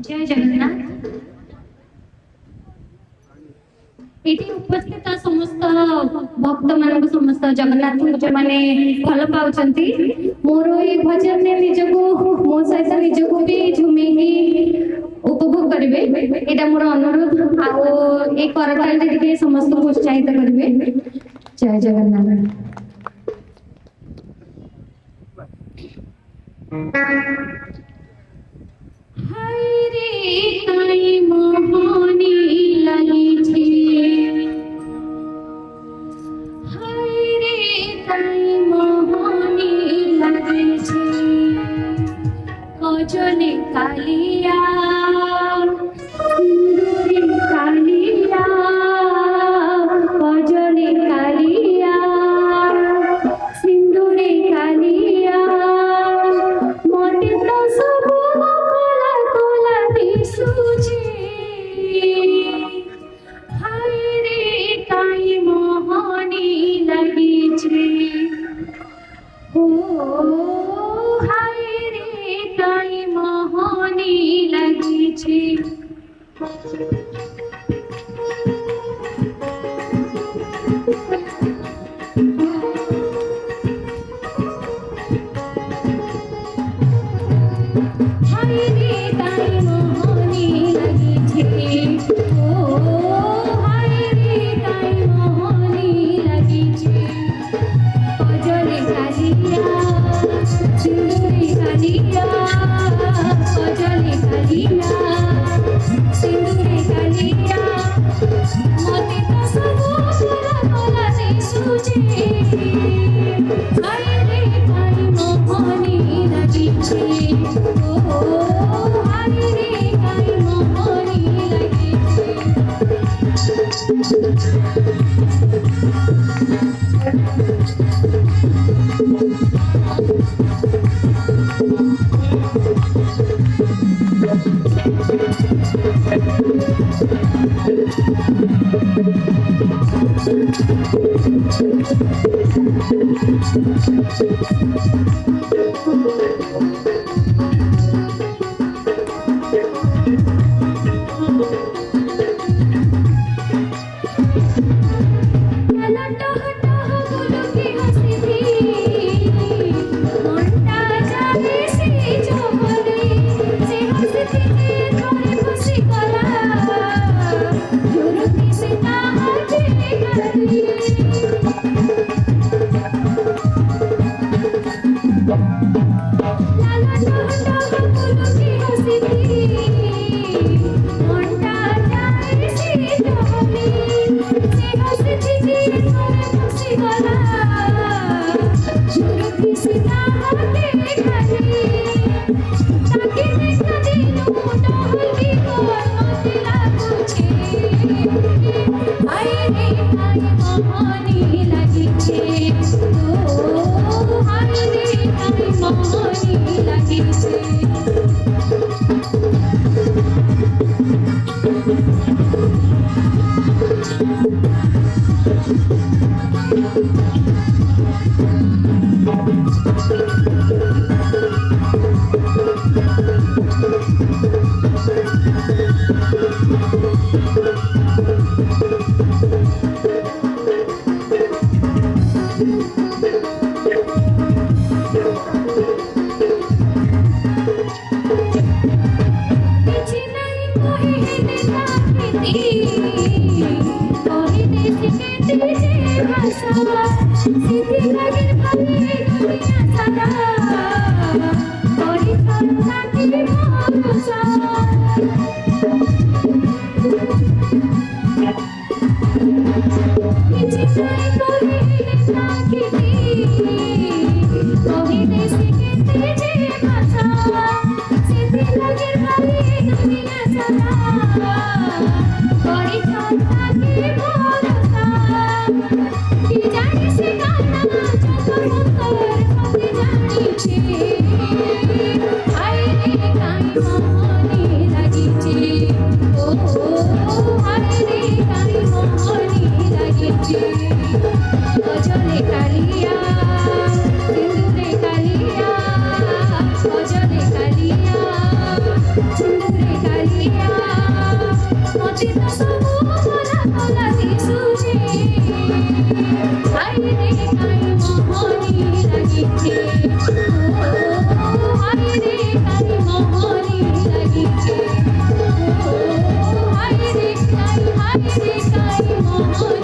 जय जगन्नाथ। एठी उपस्थित समस्त भक्त मान समस्त जगन्नाथ जो मैंने भल पाउछंती मोर ए भजन ने निजको मो सहित निजको भी झुमेकी उपभोग करिवे एटा मोर अनुरोध आ ए करताल टिके समस्त को उत्साहित करिवे। जय जगन्नाथ। हाय रे काई मोहनी लगी छे, हाय रे काई मोहनी लगी छे, कजने कालिया सिंदूरी कालिया, कजने कालिया सिंदूरी कालिया, मोटे तो सब कोला कोला दिसुछे, हाय रे काई मोहनी लगी छे, ओ हाय रे काई मोहनी लगी छे। हाय रे काई मोहनी लगी छे, ओ हाय रे काई मोहनी लगी छे, कजले कालिया सिंदूरी कालिया, कजले कालिया सिंदूरी कालिया, मोते तो सब कोला कोला दिसुछे, हाय रे काई मोहनी लगी छे, ओ हाय रे काई मोहनी लगी कालिया महान